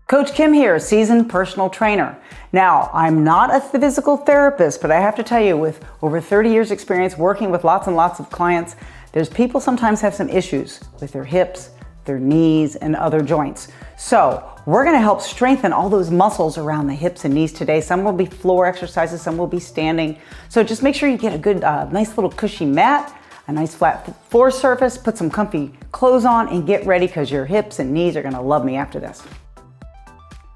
Coach Kim here, seasoned personal trainer. Now, I'm not a physical therapist, but I have to tell you, with over 30 years experience working with lots and lots of clients, there's people sometimes have some issues with their hips, their knees, and other joints. So we're gonna help strengthen all those muscles around the hips and knees today. Some will be floor exercises, some will be standing. So just make sure you get a good, nice little cushy mat, a nice flat floor surface, put some comfy clothes on, and get ready because your hips and knees are gonna love me after this.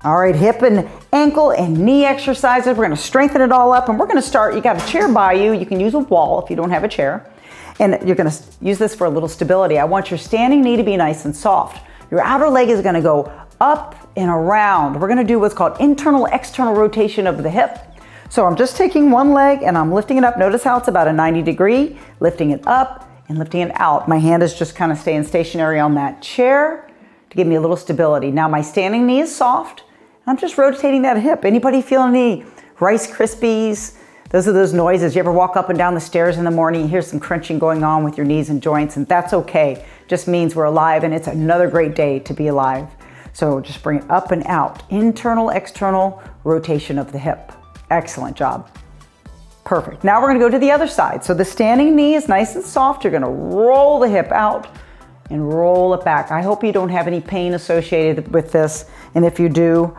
All right, hip and ankle and knee exercises. We're gonna strengthen it all up, and we're gonna start, you got a chair by you. You can use a wall if you don't have a chair. And you're gonna use this for a little stability. I want your standing knee to be nice and soft. Your outer leg is gonna go up and around. We're gonna do what's called internal external rotation of the hip. So I'm just taking one leg and I'm lifting it up. Notice how it's about a 90 degree, lifting it up and lifting it out. My hand is just kind of staying stationary on that chair to give me a little stability. Now my standing knee is soft. I'm just rotating that hip. Anybody feel any Rice Krispies? Those are those noises. You ever walk up and down the stairs in the morning, you hear some crunching going on with your knees and joints, and that's okay. Just means we're alive, and it's another great day to be alive. So just bring it up and out. Internal, external rotation of the hip. Excellent job. Perfect. Now we're gonna go to the other side. So the standing knee is nice and soft. You're gonna roll the hip out and roll it back. I hope you don't have any pain associated with this, and if you do,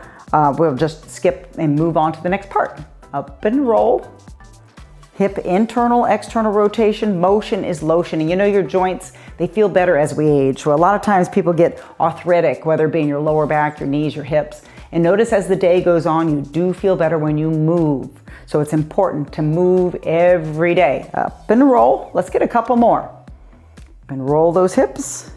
we'll just skip and move on to the next part. Up and roll. Hip internal, external rotation. Motion is lotion. And you know your joints, they feel better as we age. So a lot of times people get arthritic, whether it be in your lower back, your knees, your hips. And notice as the day goes on, you do feel better when you move. So it's important to move every day. Up and roll. Let's get a couple more. Up and roll those hips.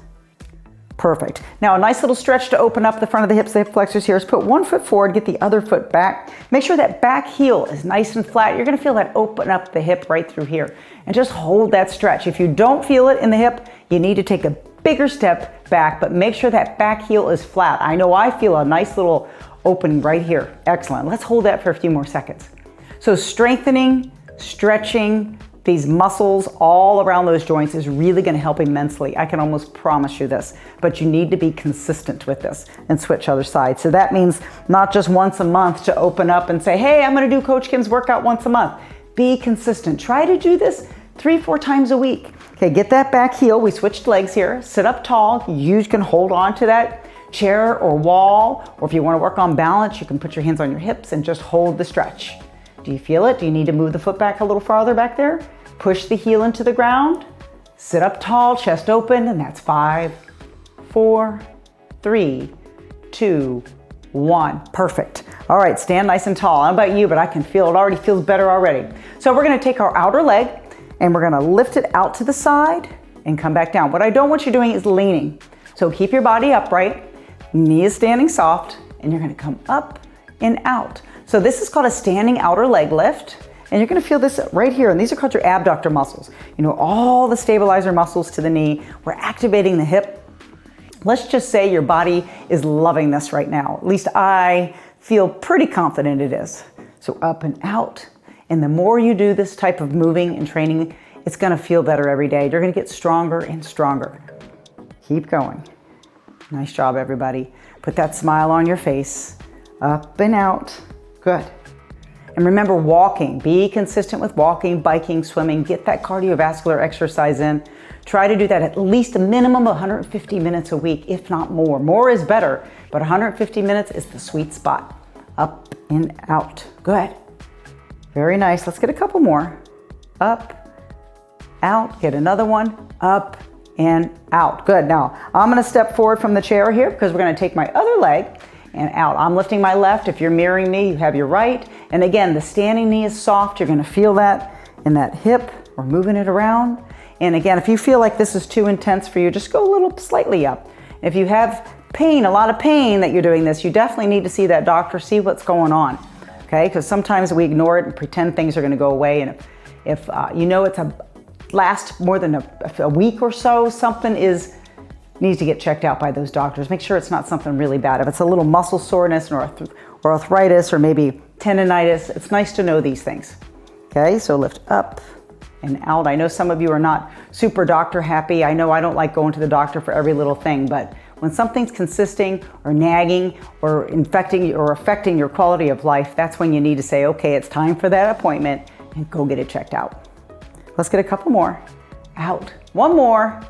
Perfect. Now a nice little stretch to open up the front of the hips, the hip flexors here is put one foot forward, get the other foot back. Make sure that back heel is nice and flat. You're gonna feel that open up the hip right through here. And just hold that stretch. If you don't feel it in the hip, you need to take a bigger step back, but make sure that back heel is flat. I know I feel a nice little opening right here. Excellent. Let's hold that for a few more seconds. So strengthening, stretching, these muscles all around those joints is really gonna help immensely. I can almost promise you this, but you need to be consistent with this and switch other sides. So that means not just once a month to open up and say, hey, I'm gonna do Coach Kim's workout once a month. Be consistent. Try to do this 3-4 times a week. Okay, get that back heel. We switched legs here. Sit up tall. You can hold on to that chair or wall, or if you wanna work on balance, you can put your hands on your hips and just hold the stretch. Do you feel it? Do you need to move the foot back a little farther back there? Push the heel into the ground, sit up tall, chest open, and that's 5, 4, 3, 2, 1. Perfect. All right, stand nice and tall. I don't know about you, but I can feel it already feels better already. So we're gonna take our outer leg and we're gonna lift it out to the side and come back down. What I don't want you doing is leaning. So keep your body upright, knee is standing soft, and you're gonna come up and out. So this is called a standing outer leg lift. And you're gonna feel this right here, and these are called your abductor muscles. You know, all the stabilizer muscles to the knee. We're activating the hip. Let's just say your body is loving this right now. At least I feel pretty confident it is. So up and out. And the more you do this type of moving and training, it's gonna feel better every day. You're gonna get stronger and stronger. Keep going. Nice job, everybody. Put that smile on your face. Up and out. Good. And remember walking, be consistent with walking, biking, swimming, get that cardiovascular exercise in. Try to do that at least a minimum of 150 minutes a week, if not more. More is better, but 150 minutes is the sweet spot. Up and out. Good. Very nice. Let's get a couple more. Up, out, get another one. Up and out. Good. Now, I'm gonna step forward from the chair here because we're gonna take my other leg and out. I'm lifting my left. If you're mirroring me, you have your right. And again, the standing knee is soft. You're gonna feel that in that hip. We're moving it around. And again, if you feel like this is too intense for you, just go a little slightly up. If you have pain, a lot of pain that you're doing this, you definitely need to see that doctor, see what's going on, okay? Because sometimes we ignore it and pretend things are gonna go away. And if you know it's last more than a week or so, something needs to get checked out by those doctors. Make sure it's not something really bad. If it's a little muscle soreness or arthritis or maybe tendonitis, it's nice to know these things. Okay, so lift up and out. I know some of you are not super doctor happy. I know I don't like going to the doctor for every little thing, but When something's consisting or nagging or infecting or affecting your quality of life, that's when you need to say, okay, it's time for that appointment and go get it checked out. Let's get a couple more. Out. One more.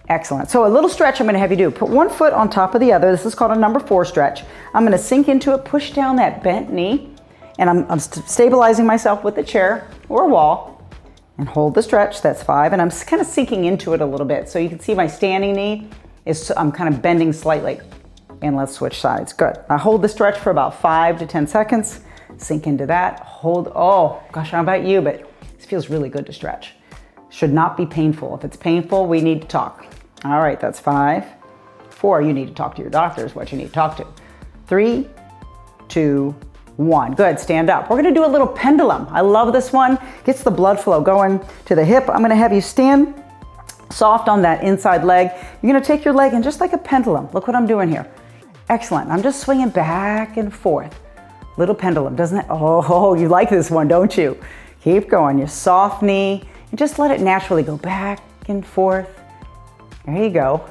Excellent. So a little stretch I'm going to have you do. Put one foot on top of the other. This is called a number 4 stretch. I'm going to sink into it, push down that bent knee, and I'm stabilizing myself with the chair or wall, and hold the stretch. That's 5, and I'm kind of sinking into it a little bit. So you can see my standing knee is, I'm kind of bending slightly. And let's switch sides. Good. I hold the stretch for about 5 to 10 seconds. Sink into that. Hold. Oh, gosh, I don't know about you, but this feels really good to stretch. Should not be painful. If it's painful, we need to talk. All right, that's 5. 4, you need to talk to your doctor is what you need to talk to. 3, 2, 1. Good, stand up. We're gonna do a little pendulum. I love this one. Gets the blood flow going to the hip. I'm gonna have you stand soft on that inside leg. You're gonna take your leg and just like a pendulum, look what I'm doing here. Excellent, I'm just swinging back and forth. Little pendulum, doesn't it? Oh, you like this one, don't you? Keep going, your soft knee, and just let it naturally go back and forth. There you go.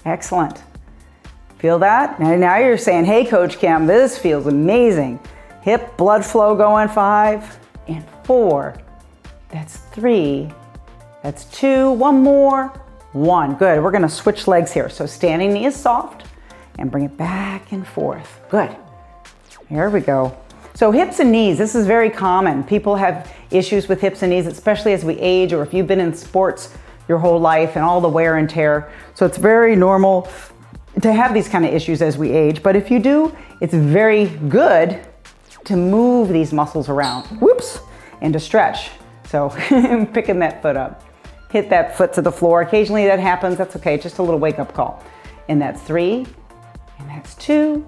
Excellent. Feel that? Now you're saying, hey, Coach Kim, this feels amazing. Hip blood flow going, 5 and 4. That's 3. That's 2. One more. 1. Good. We're going to switch legs here. So standing knee is soft and bring it back and forth. Good. Here we go. So hips and knees, this is very common. People have issues with hips and knees, especially as we age or if you've been in sports your whole life and all the wear and tear. So it's very normal to have these kind of issues as we age. But if you do, it's very good to move these muscles around. Whoops, and to stretch. So picking that foot up. Hit that foot to the floor. Occasionally that happens, that's okay, just a little wake-up call. And that's 3, and that's 2,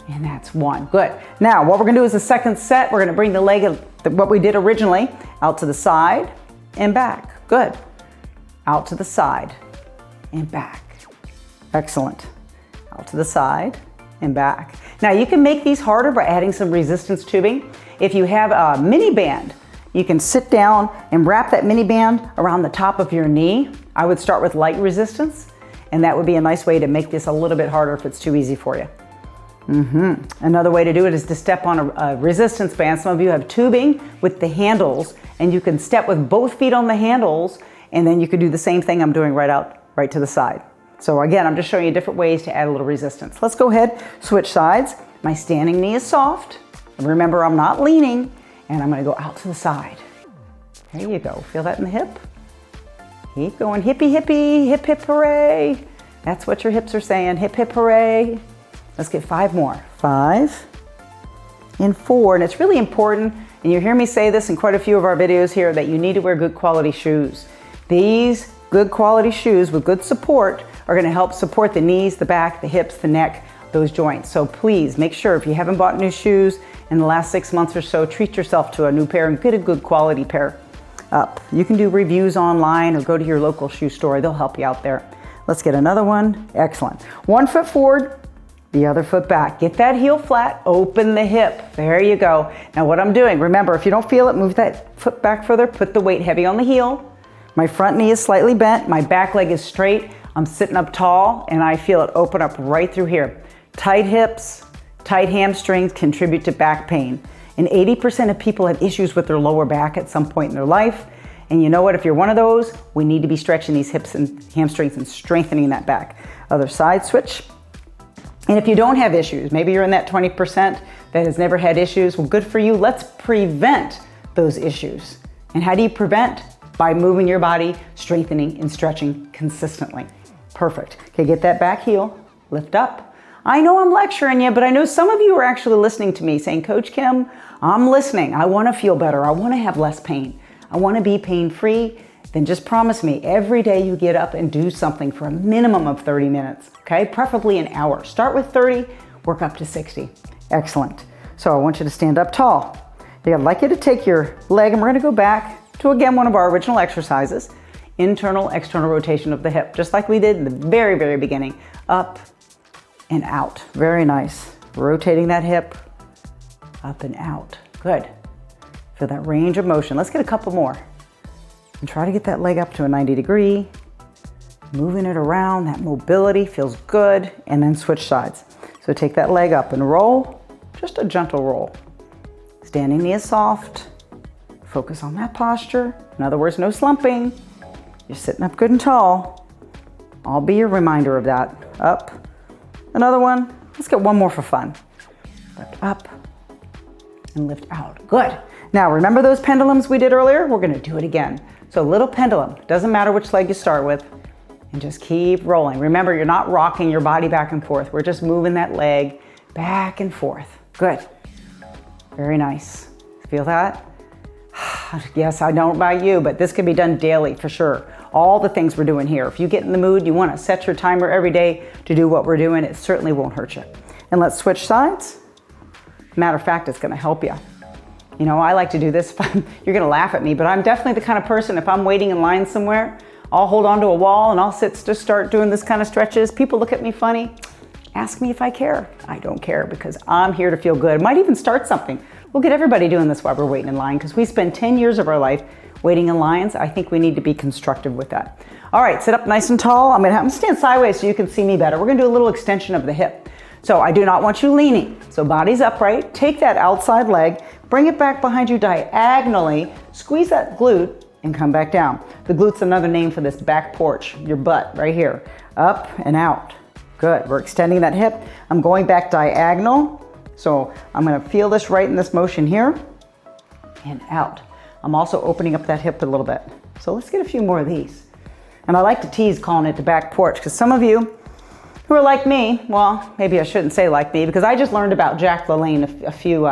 and that's 1. Good. Now, what we're gonna do is the second set. We're gonna bring the leg, what we did originally, out to the side and back. Good. Out to the side and back. Excellent. Out to the side and back. Now, you can make these harder by adding some resistance tubing. If you have a mini band, you can sit down and wrap that mini band around the top of your knee. I would start with light resistance, and that would be a nice way to make this a little bit harder if it's too easy for you. Another way to do it is to step on a resistance band. Some of you have tubing with the handles, and you can step with both feet on the handles, and then you could do the same thing I'm doing right to the side. So again, I'm just showing you different ways to add a little resistance. Let's go ahead, switch sides. My standing knee is soft. And remember, I'm not leaning, and I'm gonna go out to the side. There you go, feel that in the hip? Keep going, hippie, hippie, hip, hip, hooray. That's what your hips are saying, hip, hip, hooray. Let's get 5 more. 5 and 4, and it's really important, and you hear me say this in quite a few of our videos here, that you need to wear good quality shoes. These good quality shoes with good support are gonna help support the knees, the back, the hips, the neck, those joints. So please make sure if you haven't bought new shoes in the last 6 months or so, treat yourself to a new pair and get a good quality pair up. You can do reviews online or go to your local shoe store. They'll help you out there. Let's get another one. Excellent. 1 foot forward, the other foot back. Get that heel flat, open the hip. There you go. Now what I'm doing, remember, if you don't feel it, move that foot back further, put the weight heavy on the heel. My front knee is slightly bent, my back leg is straight. I'm sitting up tall and I feel it open up right through here. Tight hips, tight hamstrings contribute to back pain. And 80% of people have issues with their lower back at some point in their life. And you know what, if you're one of those, we need to be stretching these hips and hamstrings and strengthening that back. Other side switch. And if you don't have issues, maybe you're in that 20% that has never had issues, well, good for you. Let's prevent those issues. And how do you prevent? By moving your body, strengthening and stretching consistently. Perfect. Okay, get that back heel, lift up. I know I'm lecturing you, but I know some of you are actually listening to me saying, Coach Kim, I'm listening. I want to feel better. I want to have less pain. I want to be pain-free. Then just promise me every day you get up and do something for a minimum of 30 minutes, okay? Preferably an hour. Start with 30, work up to 60. Excellent. So I want you to stand up tall. I'd like you to take your leg, and we're gonna go back to, again, one of our original exercises, internal, external rotation of the hip, just like we did in the very, very beginning. Up and out. Very nice. Rotating that hip, up and out. Good. Feel that range of motion. Let's get a couple more. And try to get that leg up to a 90 degree. moving it around, that mobility feels good, and then switch sides. So take that leg up and roll, just a gentle roll. Standing knee is soft. Focus on that posture. In other words, no slumping. You're sitting up good and tall. I'll be your reminder of that. Up. Another one. Let's get one more for fun. Lift up and lift out. Good. Now, remember those pendulums we did earlier? We're going to do it again. So little pendulum. Doesn't matter which leg you start with. And just keep rolling. Remember, you're not rocking your body back and forth. We're just moving that leg back and forth. Good. Very nice. Feel that? Yes, I don't know about you, but this can be done daily for sure. All the things we're doing here. If you get in the mood, you want to set your timer every day to do what we're doing, it certainly won't hurt you. And let's switch sides. Matter of fact, it's going to help you. You know, I like to do this. You're going to laugh at me, but I'm definitely the kind of person, if I'm waiting in line somewhere, I'll hold onto a wall and I'll just start doing this kind of stretches. People look at me funny. Ask me if I care. I don't care because I'm here to feel good. Might even start something. We'll get everybody doing this while we're waiting in line because we spend 10 years of our life waiting in lines. I think we need to be constructive with that. All right, sit up nice and tall. I'm gonna stand sideways so you can see me better. We're gonna do a little extension of the hip. So I do not want you leaning. So body's upright. Take that outside leg, bring it back behind you diagonally, squeeze that glute, and come back down. The glute's another name for this back porch, your butt right here. Up and out. Good, we're extending that hip. I'm going back diagonal. So I'm gonna feel this right in this motion here and out. I'm also opening up that hip a little bit. So let's get a few more of these. And I like to tease calling it the back porch because some of you who are like me, well, maybe I shouldn't say like me because I just learned about Jack LaLanne a few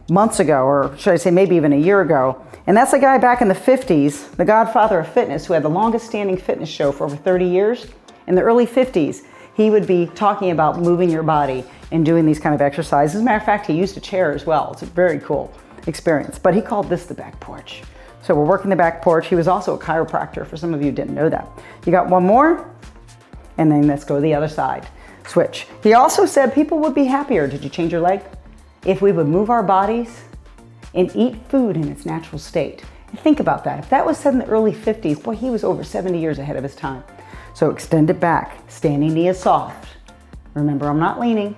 months ago, or should I say maybe even a year ago. And that's a guy back in the 50s, the godfather of fitness, who had the longest standing fitness show for over 30 years. In the early 50s, he would be talking about moving your body and doing these kind of exercises. As a matter of fact, he used a chair as well. It's a very cool experience, but he called this the back porch. So we're working the back porch. He was also a chiropractor, for some of you who didn't know that. You got one more, and then let's go the other side. Switch. He also said people would be happier. Did you change your leg? If we would move our bodies and eat food in its natural state. And think about that. If that was said in the early 50s, boy, he was over 70 years ahead of his time. So extend it back. Standing knee is soft. Remember, I'm not leaning.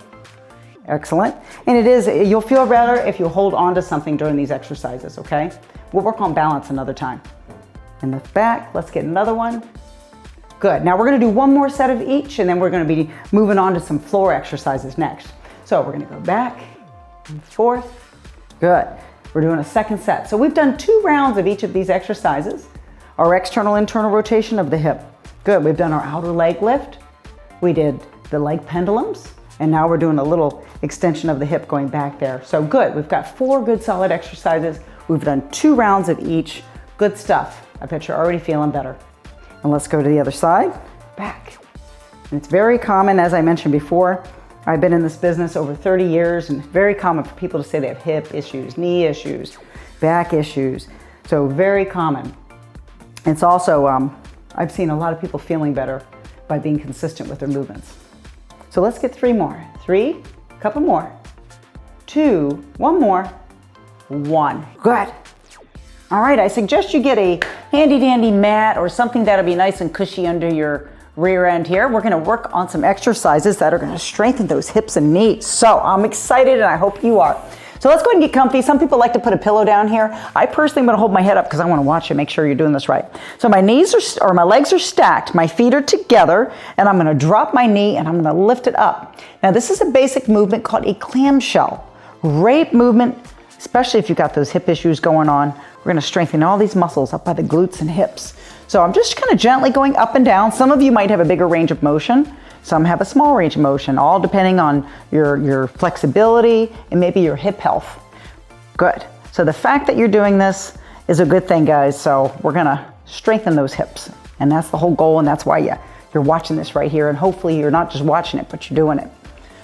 Excellent. And it is, you'll feel better if you hold on to something during these exercises, okay? We'll work on balance another time. And lift back. Let's get another one. Good. Now we're going to do one more set of each, and then we're going to be moving on to some floor exercises next. So we're going to go back and forth. Good. We're doing a second set. So we've done 2 rounds of each of these exercises. Our external, internal rotation of the hip. Good. We've done our outer leg lift. We did the leg pendulums. And now we're doing a little extension of the hip going back there. So good. We've got 4 good solid exercises. We've done 2 rounds of each. Good stuff. I bet you're already feeling better. And let's go to the other side. Back. And it's very common, as I mentioned before. I've been in this business over 30 years, and it's very common for people to say they have hip issues, knee issues, back issues. So very common. It's also, I've seen a lot of people feeling better by being consistent with their movements. So let's get 3 more. 3, a couple more. 2, 1 more. 1. Good. All right, I suggest you get a handy dandy mat or something that'll be nice and cushy under your rear end here. We're gonna work on some exercises that are gonna strengthen those hips and knees. So I'm excited, and I hope you are. So let's go ahead and get comfy. Some people like to put a pillow down here. I personally am gonna hold my head up because I wanna watch you, make sure you're doing this right. So my my legs are stacked, my feet are together, and I'm gonna drop my knee and I'm gonna lift it up. Now this is a basic movement called a clamshell. Great movement, especially if you've got those hip issues going on. We're gonna strengthen all these muscles up by the glutes and hips. So I'm just kind of gently going up and down. Some of you might have a bigger range of motion. Some have a small range of motion, all depending on your flexibility and maybe your hip health. Good. So the fact that you're doing this is a good thing, guys. So we're gonna strengthen those hips. And that's the whole goal, and that's why you're watching this right here. And hopefully you're not just watching it, but you're doing it.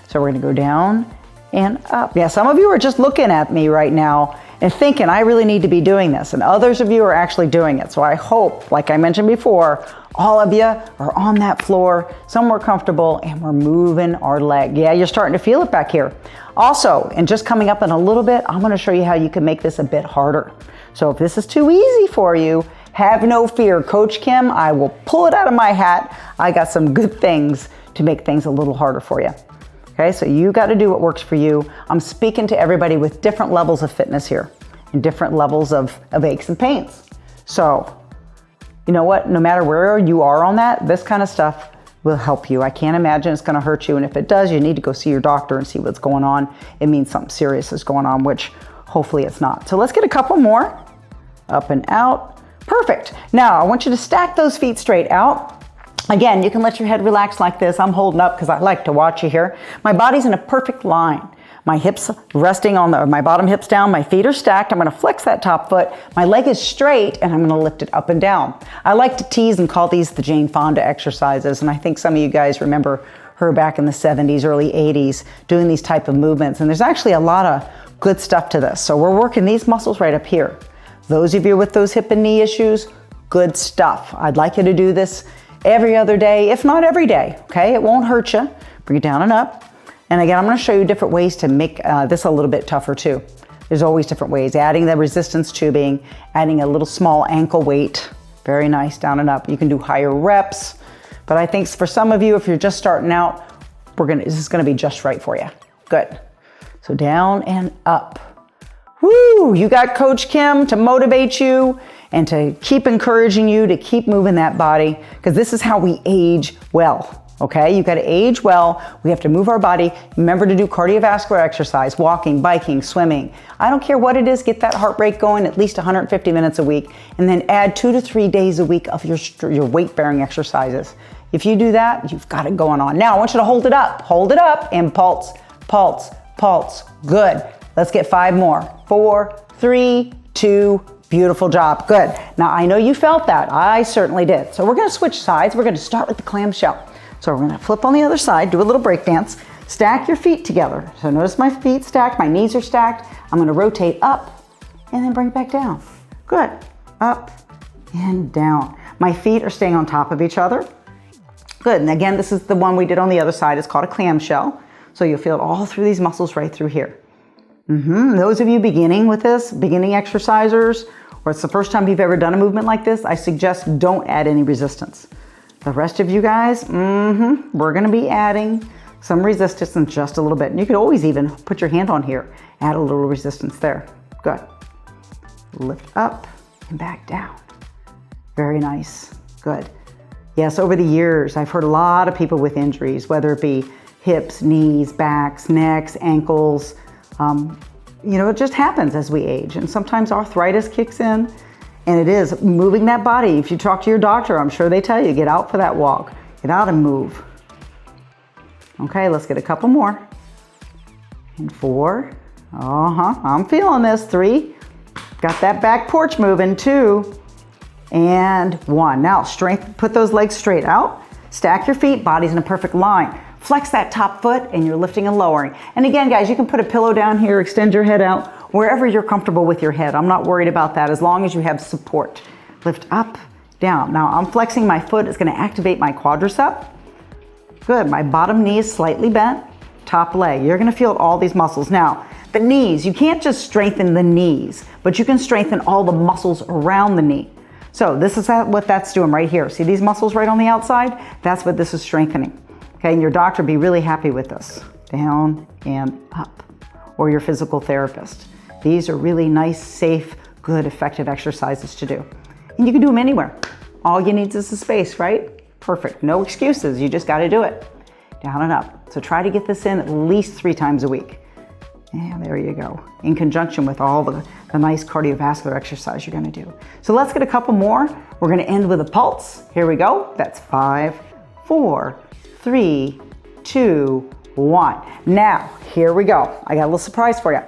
So we're gonna go down and up. Yeah, some of you are just looking at me right now and thinking, I really need to be doing this. And others of you are actually doing it. So I hope, like I mentioned before, all of you are on that floor, somewhere comfortable, and we're moving our leg. Yeah, you're starting to feel it back here. Also, and just coming up in a little bit, I'm gonna show you how you can make this a bit harder. So if this is too easy for you, Have no fear, Coach Kim, I will pull it out of my hat. I got some good things to make things a little harder for you. Okay, so you got to do what works for you. I'm speaking to everybody with different levels of fitness here and different levels of aches and pains. So, you know what? No matter where you are on that, this kind of stuff will help you. I can't imagine it's going to hurt you. And if it does, you need to go see your doctor and see what's going on. It means something serious is going on, which hopefully it's not. So let's get a couple more. Up and out. Perfect. Now I want you to stack those feet straight out. Again, you can let your head relax like this. I'm holding up because I like to watch you here. My body's in a perfect line. My hips resting on my bottom hips down, my feet are stacked. I'm gonna flex that top foot. My leg is straight and I'm gonna lift it up and down. I like to tease and call these the Jane Fonda exercises. And I think some of you guys remember her back in the 70s, early 80s, doing these type of movements. And there's actually a lot of good stuff to this. So we're working these muscles right up here. Those of you with those hip and knee issues, good stuff. I'd like you to do this every other day, if not every day, okay? It won't hurt you. Bring it down and up. And again, I'm gonna show you different ways to make this a little bit tougher too. There's always different ways. Adding the resistance tubing, adding a little small ankle weight. Very nice, down and up. You can do higher reps. But I think for some of you, if you're just starting out, this is gonna be just right for you. Good. So down and up. Woo! You got Coach Kim to motivate you and to keep encouraging you to keep moving that body, because this is how we age well. Okay, you got to age well. We have to move our body. Remember to do cardiovascular exercise, walking, biking, swimming. I don't care what it is, get that heart rate going at least 150 minutes a week, and then add 2 to 3 days a week of your weight-bearing exercises. If you do that, you've got it going on. Now, I want you to hold it up, and pulse, pulse, pulse. Good. Let's get 5 more. 4, 3, 2, beautiful job. Good. Now, I know you felt that. I certainly did. So we're going to switch sides. We're going to start with the clamshell. So we're gonna flip on the other side, do a little break dance, stack your feet together. So notice my feet stacked, my knees are stacked. I'm gonna rotate up and then bring it back down. Good, up and down. My feet are staying on top of each other. Good, and again, this is the one we did on the other side. It's called a clamshell. So you'll feel it all through these muscles right through here. Those of you beginning with this, beginning exercisers, or it's the first time you've ever done a movement like this, I suggest don't add any resistance. The rest of you guys, we're gonna be adding some resistance in just a little bit. And you could always even put your hand on here, add a little resistance there. Good. Lift up and back down. Very nice, good. Yes, over the years, I've heard a lot of people with injuries, whether it be hips, knees, backs, necks, ankles. You know, it just happens as we age. And sometimes arthritis kicks in. And it is moving that body. If you talk to your doctor, I'm sure they tell you, get out for that walk. Get out and move. Okay, let's get a couple more. And 4. I'm feeling this. 3. Got that back porch moving. 2. And 1. Now, put those legs straight out. Stack your feet, body's in a perfect line. Flex that top foot and you're lifting and lowering. And again, guys, you can put a pillow down here, extend your head out, wherever you're comfortable with your head. I'm not worried about that as long as you have support. Lift up, down. Now I'm flexing my foot. It's gonna activate my quadricep. Good, my bottom knee is slightly bent. Top leg, you're gonna feel all these muscles. Now, the knees, you can't just strengthen the knees, but you can strengthen all the muscles around the knee. So this is what that's doing right here. See these muscles right on the outside? That's what this is strengthening. Okay, and your doctor will be really happy with this. Down and up, or your physical therapist. These are really nice, safe, good, effective exercises to do. And you can do them anywhere. All you need is the space, right? Perfect, no excuses, you just gotta do it. Down and up. So try to get this in at least 3 times a week. And there you go. In conjunction with all the nice cardiovascular exercise you're gonna do. So let's get a couple more. We're gonna end with a pulse. Here we go. That's 5, 4, 3, 2, 1. Now, here we go. I got a little surprise for you.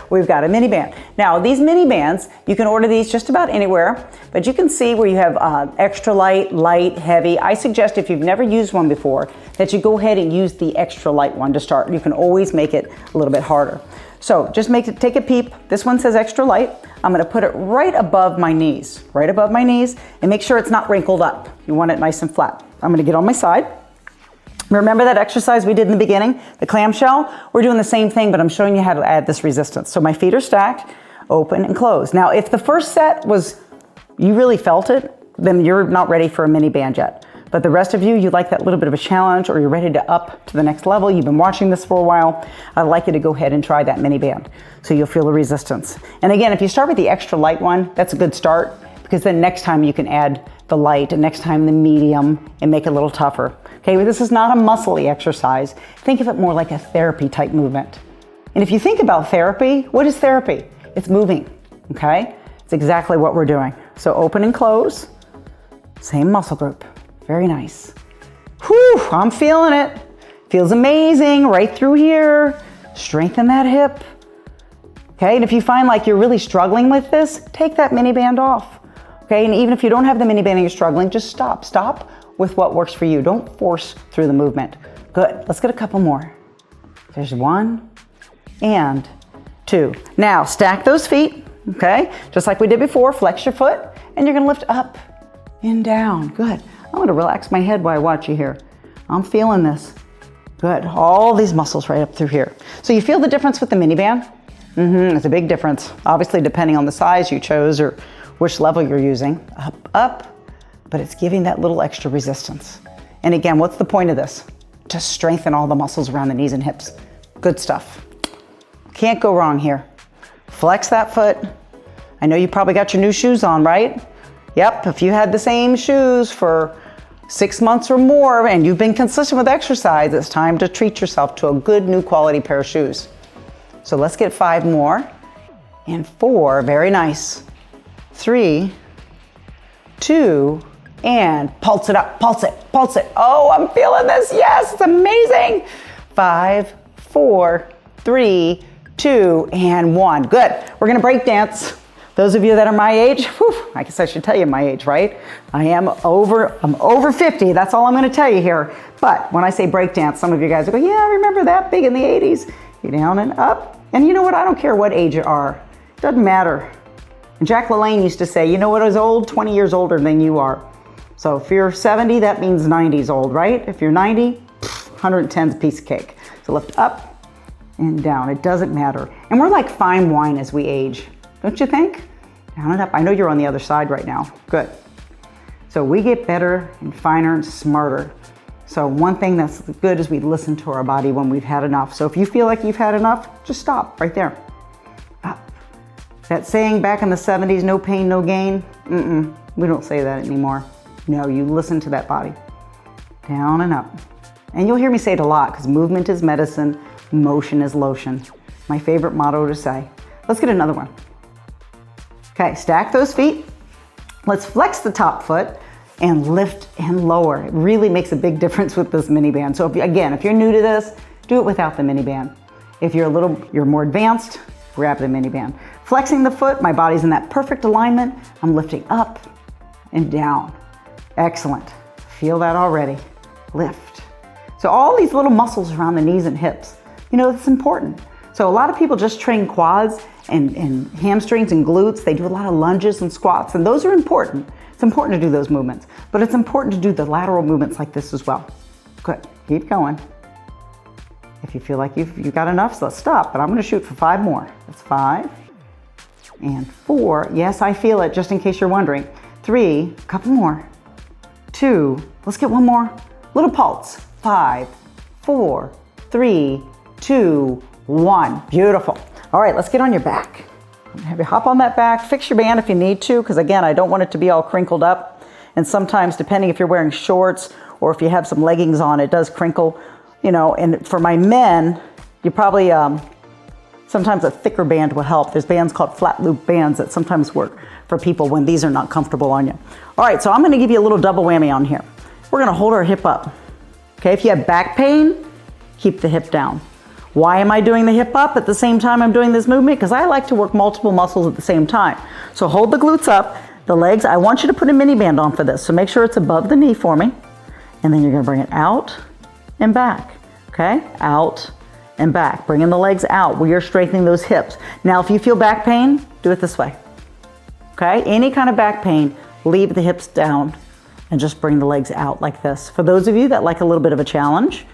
We've got a mini band. Now these mini bands, you can order these just about anywhere, but you can see where you have extra light, light, heavy. I suggest if you've never used one before, that you go ahead and use the extra light one to start. You can always make it a little bit harder. So just take a peep. This one says extra light. I'm gonna put it right above my knees, and make sure it's not wrinkled up. You want it nice and flat. I'm gonna get on my side. Remember that exercise we did in the beginning, the clamshell? We're doing the same thing, but I'm showing you how to add this resistance. So my feet are stacked. open and close. Now, if the first set was, you really felt it, then you're not ready for a mini band yet. But the rest of you, you like that little bit of a challenge, or you're ready to up to the next level. You've been watching this for a while. I'd like you to go ahead and try that mini band so you'll feel the resistance. And again, if you start with the extra light one, that's a good start, because then next time you can add the light, and next time the medium, and make it a little tougher. Okay, well, this is not a muscle-y exercise. Think of it more like a therapy type movement. And if you think about therapy, what is therapy? It's moving, okay? It's exactly what we're doing. So open and close, same muscle group. Very nice. Whew, I'm feeling it. Feels amazing right through here. Strengthen that hip. Okay, and if you find like you're really struggling with this, take that mini band off. Okay, and even if you don't have the mini band and you're struggling, just stop. Stop with what works for you. Don't force through the movement. Good, let's get a couple more. There's 1 and 2. Now, stack those feet, okay? Just like we did before, flex your foot, and you're gonna lift up and down. Good. I'm gonna relax my head while I watch you here. I'm feeling this. Good, all these muscles right up through here. So you feel the difference with the mini band? It's a big difference. Obviously, depending on the size you chose or which level you're using. Up, up, but it's giving that little extra resistance. And again, what's the point of this? To strengthen all the muscles around the knees and hips. Good stuff. Can't go wrong here. Flex that foot. I know you probably got your new shoes on, right? Yep, if you had the same shoes for 6 months or more and you've been consistent with exercise, it's time to treat yourself to a good new quality pair of shoes. So let's get 5 more. And 4, very nice. 3, 2, and pulse it up, pulse it, pulse it. Oh, I'm feeling this, yes, it's amazing. 5, 4, 3, 2, and 1. Good, we're gonna break dance. Those of you that are my age, whew, I guess I should tell you my age, right? I'm over 50, that's all I'm gonna tell you here. But when I say break dance, some of you guys will go, yeah, I remember that, big in the 80s. You're down and up. And you know what, I don't care what age you are, it doesn't matter. And Jack LaLanne used to say, you know what is old? 20 years older than you are. So if you're 70, that means 90's old, right? If you're 90, 110's a piece of cake. So lift up and down, it doesn't matter. And we're like fine wine as we age, don't you think? Down and up. I know you're on the other side right now. Good. So we get better and finer and smarter. So one thing that's good is we listen to our body when we've had enough. So if you feel like you've had enough, just stop right there. Up. That saying back in the 70s, no pain, no gain, we don't say that anymore. No, you listen to that body. Down and up. And you'll hear me say it a lot because movement is medicine, motion is lotion. My favorite motto to say. Let's get another one. Okay, stack those feet. Let's flex the top foot and lift and lower. It really makes a big difference with this mini band. So if you're new to this, do it without the mini band. If you're more advanced, grab the mini band. Flexing the foot, my body's in that perfect alignment. I'm lifting up and down. Excellent. Feel that already. Lift. So all these little muscles around the knees and hips, you know, it's important. So a lot of people just train quads and hamstrings and glutes. They do a lot of lunges and squats, and those are important. It's important to do those movements, but it's important to do the lateral movements like this as well. Good, keep going. If you feel like you've got enough, so let's stop, but I'm gonna shoot for 5 more. That's 5 and 4. Yes, I feel it, just in case you're wondering. 3, a couple more. 2, let's get 1 more. Little pulse. 5, 4, 3, 2, 1. Beautiful. All right, let's get on your back. Have you hop on that back, fix your band if you need to, because again, I don't want it to be all crinkled up. And sometimes, depending if you're wearing shorts or if you have some leggings on, it does crinkle, you know. And for my men, you probably, sometimes a thicker band will help. There's bands called flat loop bands that sometimes work for people when these are not comfortable on you. All right, so I'm gonna give you a little double whammy on here. We're gonna hold our hip up. Okay, if you have back pain, keep the hip down. Why am I doing the hip up at the same time I'm doing this movement? Because I like to work multiple muscles at the same time. So hold the glutes up, the legs. I want you to put a mini band on for this. So make sure it's above the knee for me. And then you're gonna bring it out and back, okay? Out and back. Bringing the legs out. We are strengthening those hips. Now, if you feel back pain, do it this way, okay? Any kind of back pain, leave the hips down and just bring the legs out like this. For those of you that like a little bit of a challenge,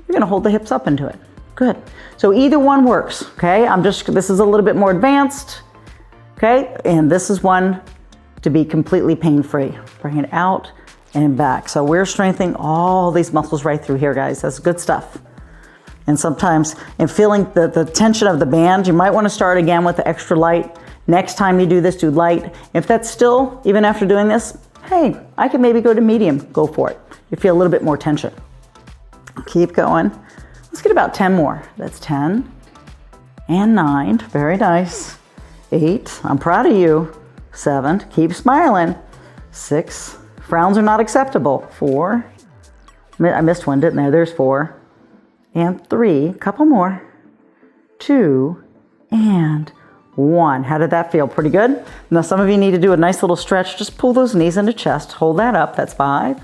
you're gonna hold the hips up into it. Good. So either one works, okay? This is a little bit more advanced. Okay, and this is one to be completely pain-free. Bring it out and back. So we're strengthening all these muscles right through here, guys. That's good stuff. And sometimes, in feeling the tension of the band, you might want to start again with the extra light. Next time you do this, do light. If that's still, even after doing this, hey, I could maybe go to medium. Go for it. You feel a little bit more tension. Keep going. Let's get about 10 more. That's 10 and 9. Very nice. 8. I'm proud of you. 7. Keep smiling. 6. Frowns are not acceptable. 4. I missed one, didn't I? There's 4. And 3. Couple more. 2 and 1. How did that feel? Pretty good? Now some of you need to do a nice little stretch. Just pull those knees into chest. Hold that up. That's 5,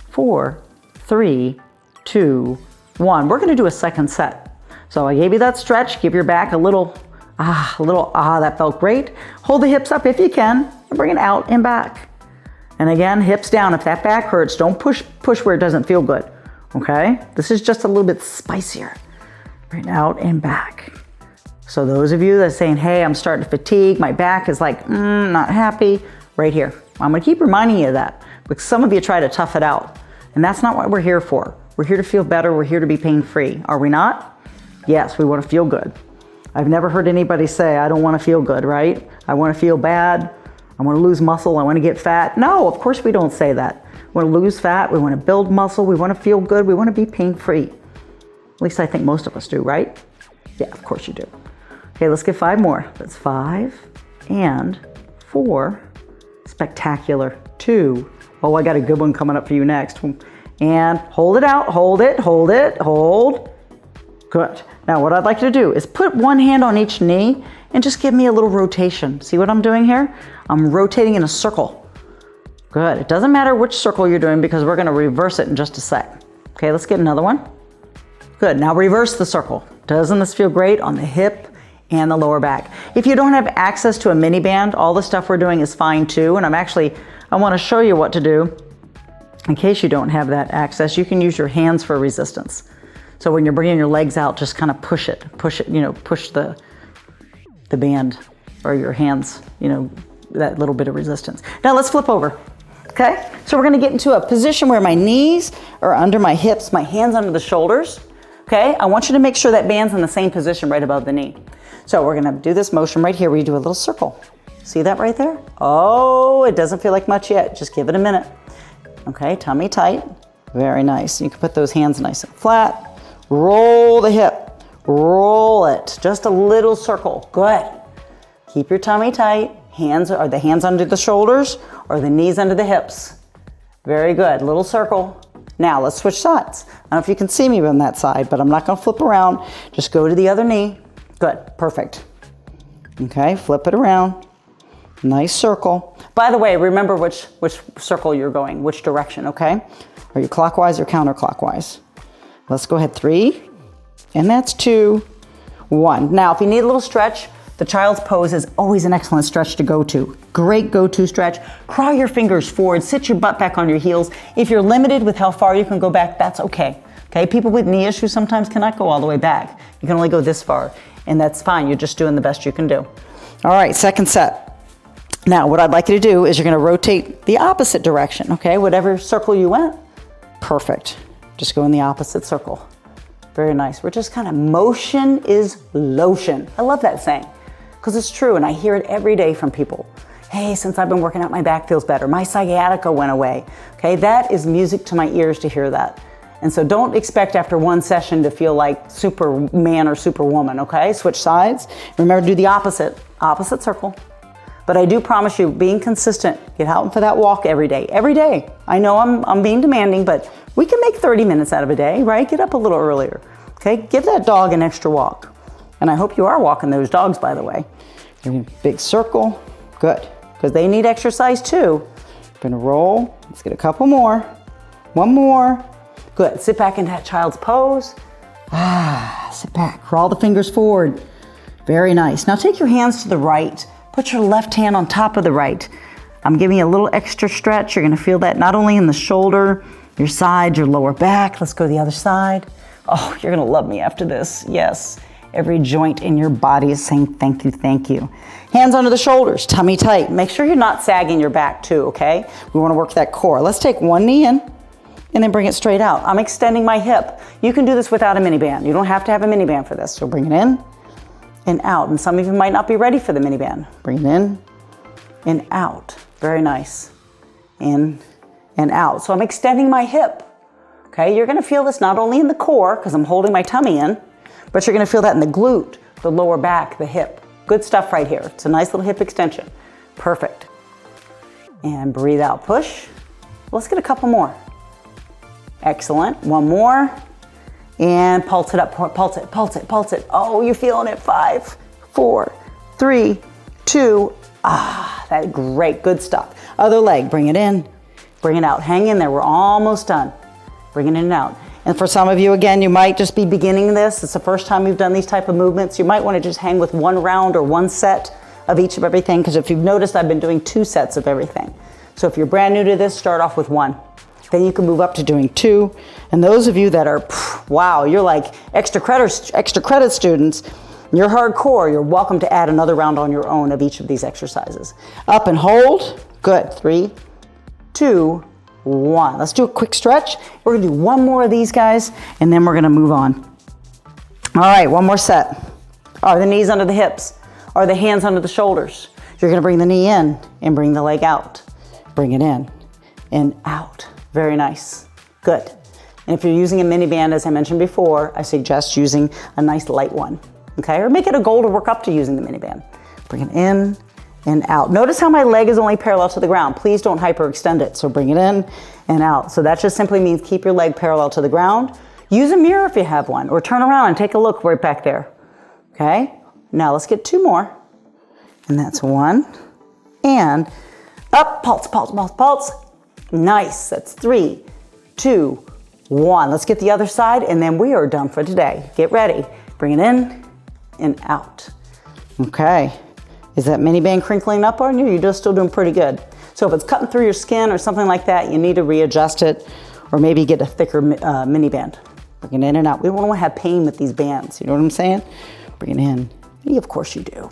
4, 3, 2, 1. We're going to do a second set. So I gave you that stretch. Give your back a little, that felt great. Hold the hips up if you can and bring it out and back. And again, hips down. If that back hurts, don't push where it doesn't feel good. Okay? This is just a little bit spicier. Bring it out and back. So those of you that are saying, hey, I'm starting to fatigue, my back is like, not happy, right here. I'm going to keep reminding you of that because some of you try to tough it out. And that's not what we're here for. We're here to feel better. We're here to be pain-free. Are we not? Yes, we want to feel good. I've never heard anybody say, I don't want to feel good, right? I want to feel bad. I want to lose muscle. I want to get fat. No, of course we don't say that. We want to lose fat. We want to build muscle. We want to feel good. We want to be pain-free. At least I think most of us do, right? Yeah, of course you do. Okay, let's get 5 more. That's 5 and 4. Spectacular. 2. Oh, I got a good one coming up for you next. And hold it out. Hold it. Hold it. Hold. Good. Now what I'd like you to do is put one hand on each knee and just give me a little rotation. See what I'm doing here? I'm rotating in a circle. Good. It doesn't matter which circle you're doing because we're going to reverse it in just a sec. Okay, let's get another one. Good. Now reverse the circle. Doesn't this feel great on the hip and the lower back? If you don't have access to a mini band, all the stuff we're doing is fine too. And I want to show you what to do. In case you don't have that access, you can use your hands for resistance. So when you're bringing your legs out, just kind of push it, push the band or your hands, that little bit of resistance. Now let's flip over. Okay. So we're going to get into a position where my knees are under my hips, my hands under the shoulders. Okay. I want you to make sure that band's in the same position right above the knee. So we're going to do this motion right here where you do a little circle. See that right there? Oh, it doesn't feel like much yet. Just give it a minute. Okay. Tummy tight. Very nice. You can put those hands nice and flat. Roll the hip, roll it, just a little circle. Good. Keep your tummy tight. Are the hands under the shoulders or the knees under the hips? Very good. Little circle. Now let's switch sides. I don't know if you can see me on that side, but I'm not going to flip around. Just go to the other knee. Good. Perfect. Okay. Flip it around. Nice circle. By the way, remember which circle you're going, which direction. Okay. Are you clockwise or counterclockwise? Let's go ahead. 3, and that's 2, 1. Now, if you need a little stretch, the child's pose is always an excellent stretch to go to. Great go-to stretch. Crawl your fingers forward, sit your butt back on your heels. If you're limited with how far you can go back, that's okay. Okay, people with knee issues sometimes cannot go all the way back. You can only go this far, and that's fine. You're just doing the best you can do. All right, second set. Now, what I'd like you to do is you're gonna rotate the opposite direction, okay? Whatever circle you went, perfect. Just go in the opposite circle. Very nice. We're just kind of, motion is lotion. I love that saying because it's true and I hear it every day from people. Hey, since I've been working out, my back feels better. My sciatica went away. Okay, that is music to my ears to hear that. And so don't expect after one session to feel like Superman or Superwoman, okay? Switch sides. Remember to do the opposite circle. But I do promise you, being consistent, get out for that walk every day. Every day. I know I'm being demanding, but we can make 30 minutes out of a day, right? Get up a little earlier. Okay, give that dog an extra walk. And I hope you are walking those dogs, by the way. Big circle. Good. Because they need exercise too. We're gonna roll. Let's get a couple more. One more. Good. Sit back in that child's pose. Sit back. Crawl the fingers forward. Very nice. Now take your hands to the right. Put your left hand on top of the right. I'm giving you a little extra stretch. You're gonna feel that not only in the shoulder, your side, your lower back. Let's go to the other side. Oh, you're gonna love me after this. Yes. Every joint in your body is saying thank you, thank you. Hands under the shoulders, tummy tight. Make sure you're not sagging your back too, okay? We want to work that core. Let's take one knee in and then bring it straight out. I'm extending my hip. You can do this without a mini band. You don't have to have a mini band for this. So bring it in and out. And some of you might not be ready for the mini band. Bring it in and out. Very nice. In and out. So I'm extending my hip. Okay, you're gonna feel this not only in the core, because I'm holding my tummy in, but you're gonna feel that in the glute, the lower back, the hip. Good stuff right here. It's a nice little hip extension. Perfect. And breathe out, push. Let's get a couple more. Excellent, one more. And pulse it up, pulse it, pulse it, pulse it. Oh, you're feeling it. 5, 4, 3, 2. That's great, good stuff. Other leg, bring it in, bring it out. Hang in there, we're almost done. Bring it in and out. And for some of you, again, you might just be beginning this. It's the first time you've done these type of movements. You might want to just hang with one round or one set of each of everything, because if you've noticed, I've been doing 2 sets of everything. So if you're brand new to this, start off with 1. Then you can move up to doing 2. And those of you that are, wow, you're like extra credit students, you're hardcore, you're welcome to add another round on your own of each of these exercises. Up and hold. Good. 3, 2, 1. Let's do a quick stretch. We're gonna do 1 more of these guys, and then we're gonna move on. All right, 1 more set. Are the knees under the hips? Are the hands under the shoulders? You're gonna bring the knee in and bring the leg out. Bring it in and out. Very nice. Good. And if you're using a mini band, as I mentioned before, I suggest using a nice light one, okay? Or make it a goal to work up to using the mini band. Bring it in and out. Notice how my leg is only parallel to the ground. Please don't hyperextend it. So bring it in and out. So that just simply means keep your leg parallel to the ground. Use a mirror if you have one, or turn around and take a look right back there. Okay? Now let's get 2 more. And that's 1. And up, pulse, pulse, pulse, pulse. Nice. That's 3, 2, 1. Let's get the other side, and then we are done for today. Get ready. Bring it in and out. Okay. Is that mini band crinkling up on you? You're just still doing pretty good. So if it's cutting through your skin or something like that, you need to readjust it, or maybe get a thicker mini band. Bring it in and out. We don't want to have pain with these bands. You know what I'm saying? Bring it in. Yeah, of course you do.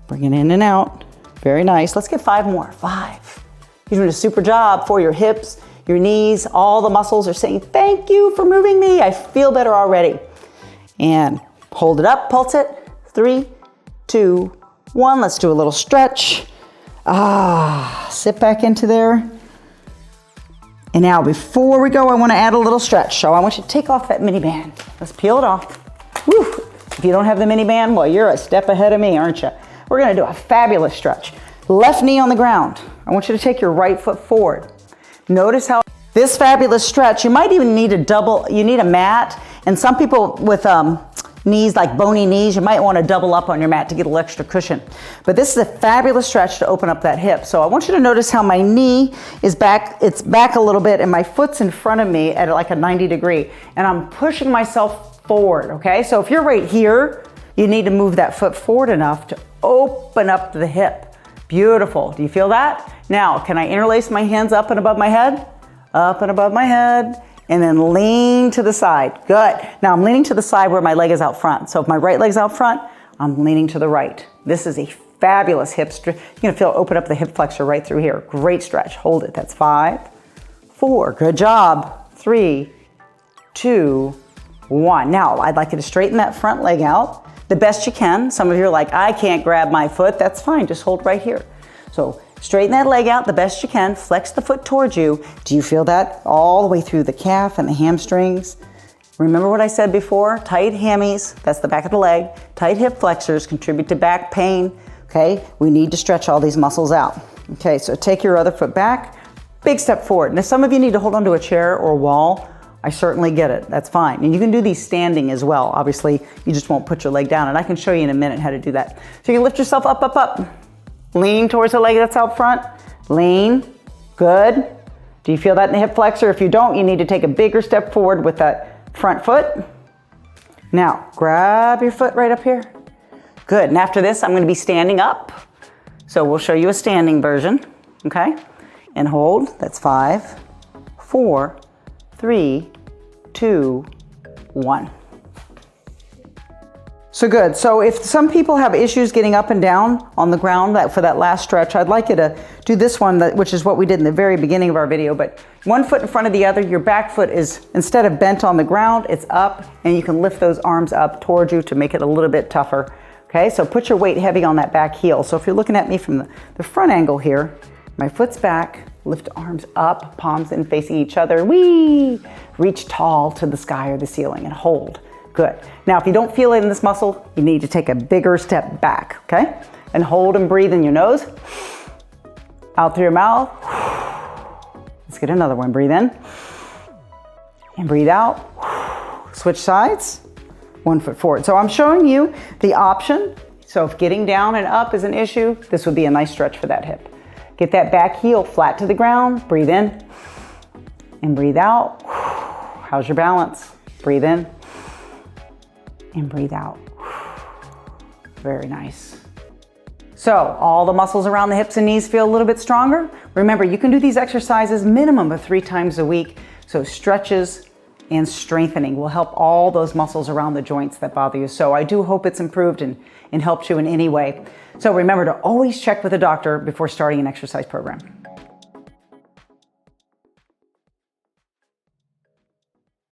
Bring it in and out. Very nice. Let's get 5 more. 5. You're doing a super job for your hips, your knees. All the muscles are saying, thank you for moving me. I feel better already. And hold it up, pulse it. 3, 2, 1. Let's do a little stretch. Sit back into there. And now before we go, I want to add a little stretch. So I want you to take off that mini band. Let's peel it off. Woo. If you don't have the mini band, well, you're a step ahead of me, aren't you? We're going to do a fabulous stretch. Left knee on the ground. I want you to take your right foot forward. Notice how this fabulous stretch, you might even need you need a mat. And some people with knees, like bony knees, you might want to double up on your mat to get a little extra cushion. But this is a fabulous stretch to open up that hip. So I want you to notice how my knee is back, it's back a little bit, and my foot's in front of me at like a 90 degree. And I'm pushing myself forward, okay? So if you're right here, you need to move that foot forward enough to open up the hip. Beautiful. Do you feel that? Now, can I interlace my hands up and above my head? Up and above my head. And then lean to the side. Good. Now I'm leaning to the side where my leg is out front. So if my right leg's out front, I'm leaning to the right. This is a fabulous hip stretch. You're gonna feel open up the hip flexor right through here. Great stretch. Hold it. That's 5, 4. Good job. 3, 2, 1. Now I'd like you to straighten that front leg out the best you can. Some of you are like, I can't grab my foot. That's fine. Just hold right here. So straighten that leg out the best you can. Flex the foot towards you. Do you feel that all the way through the calf and the hamstrings? Remember what I said before? Tight hammies, that's the back of the leg. Tight hip flexors contribute to back pain. Okay, we need to stretch all these muscles out. Okay, so take your other foot back, big step forward. Now some of you need to hold onto a chair or a wall. I certainly get it, that's fine. And you can do these standing as well. Obviously, you just won't put your leg down, and I can show you in a minute how to do that. So you can lift yourself up, up, up. Lean towards the leg that's out front. Lean, good. Do you feel that in the hip flexor? If you don't, you need to take a bigger step forward with that front foot. Now, grab your foot right up here. Good, and after this, I'm gonna be standing up. So we'll show you a standing version, okay? And hold, that's 5, 4, 3, 2, 1. So good. So if some people have issues getting up and down on the ground for that last stretch, I'd like you to do this one, which is what we did in the very beginning of our video, but one foot in front of the other. Your back foot is, instead of bent on the ground, it's up, and you can lift those arms up towards you to make it a little bit tougher. Okay, so put your weight heavy on that back heel. So if you're looking at me from the front angle here, my foot's back, lift arms up, palms in facing each other. Whee! Reach tall to the sky or the ceiling and hold. Good. Now, if you don't feel it in this muscle, you need to take a bigger step back, okay? And hold and breathe in your nose. Out through your mouth. Let's get another one. Breathe in. And breathe out. Switch sides. 1 foot forward. So I'm showing you the option. So if getting down and up is an issue, this would be a nice stretch for that hip. Get that back heel flat to the ground. Breathe in. And breathe out. How's your balance? Breathe in. And breathe out. Very nice. So all the muscles around the hips and knees feel a little bit stronger. Remember, you can do these exercises minimum of 3 times a week. So stretches and strengthening will help all those muscles around the joints that bother you. So I do hope it's improved and helped you in any way. So remember to always check with a doctor before starting an exercise program.